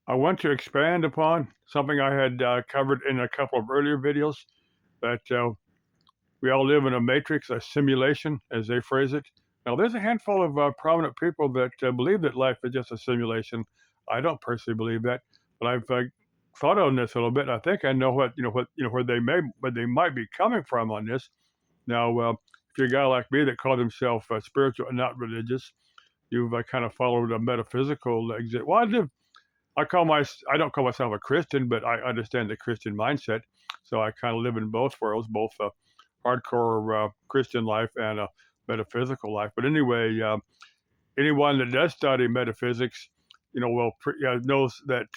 I want to expand upon something I had covered in a couple of earlier videos that we all live in a matrix, a simulation, as they phrase it. Now, there's a handful of prominent people that believe that life is just a simulation. I don't personally believe that, but I've thought on this a little bit. I think I know where they might be coming from on this. Now, if you're a guy like me that called himself spiritual and not religious, you've kind of followed a metaphysical exit. Well, I don't call myself a Christian, but I understand the Christian mindset. So I kind of live in both worlds, both a hardcore Christian life and a metaphysical life. But anyway, anyone that does study metaphysics, knows that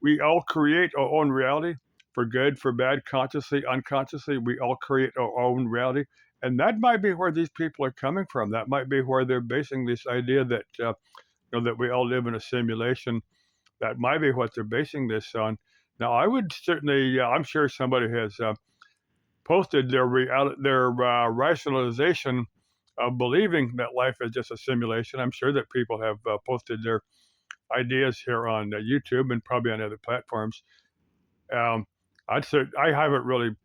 we all create our own reality, for good, for bad, consciously, unconsciously. We all create our own reality, and that might be where these people are coming from. That might be where they're basing this idea that that we all live in a simulation. That might be what they're basing this on. Now, I would certainly, I'm sure somebody has posted their rationalization of believing that life is just a simulation. I'm sure that people have posted their ideas here on YouTube and probably on other platforms. Um, I haven't really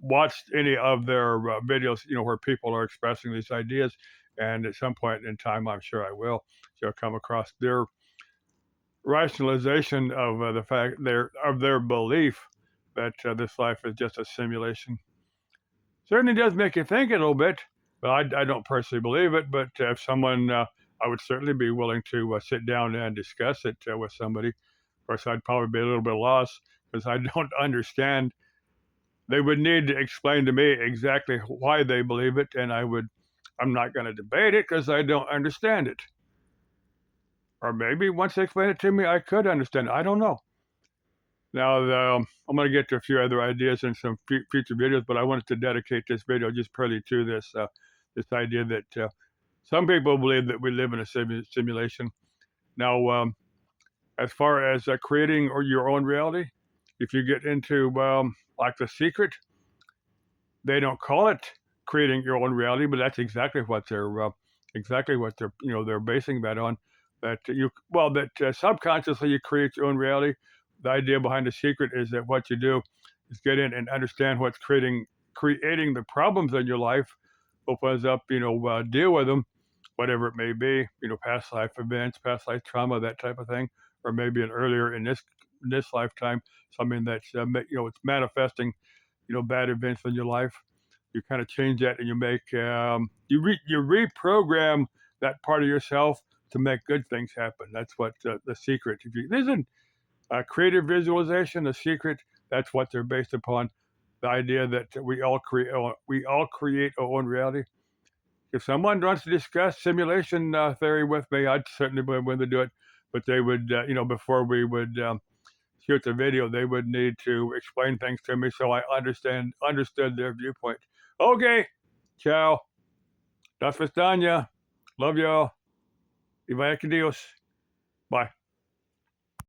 watched any of their videos, where people are expressing these ideas, and at some point in time, I'm sure I will, come across their rationalization of the fact their belief that this life is just a simulation. Certainly does make you think a little bit, but I don't personally believe it. But if someone, I would certainly be willing to sit down and discuss it with somebody. Of course, I'd probably be a little bit lost because I don't understand. They would need to explain to me exactly why they believe it, and I'm not going to debate it because I don't understand it. Or maybe once they explain it to me, I could understand it. I don't know. Now, I'm going to get to a few other ideas in some future videos, but I wanted to dedicate this video just purely to this idea that some people believe that we live in a simulation. Now, as far as creating or your own reality, if you get into like The Secret, they don't call it creating your own reality, but that's exactly what they're basing that on. That subconsciously you create your own reality. The idea behind The Secret is that what you do is get in and understand what's creating the problems in your life, opens up, deal with them, whatever it may be, past life events, past life trauma, that type of thing, or maybe an earlier in this lifetime, something that's it's manifesting, bad events in your life. You kind of change that, and you make you reprogram that part of yourself to make good things happen. That's what The Secret. If you listen, creative visualization, The Secret. That's what they're based upon. The idea that we all create our own reality. If someone wants to discuss simulation theory with me, I'd certainly be willing to do it. But they would, before we would shoot the video, they would need to explain things to me so I understood their viewpoint. Okay, ciao. Das Vistania. Love y'all. Iba Dios. Bye.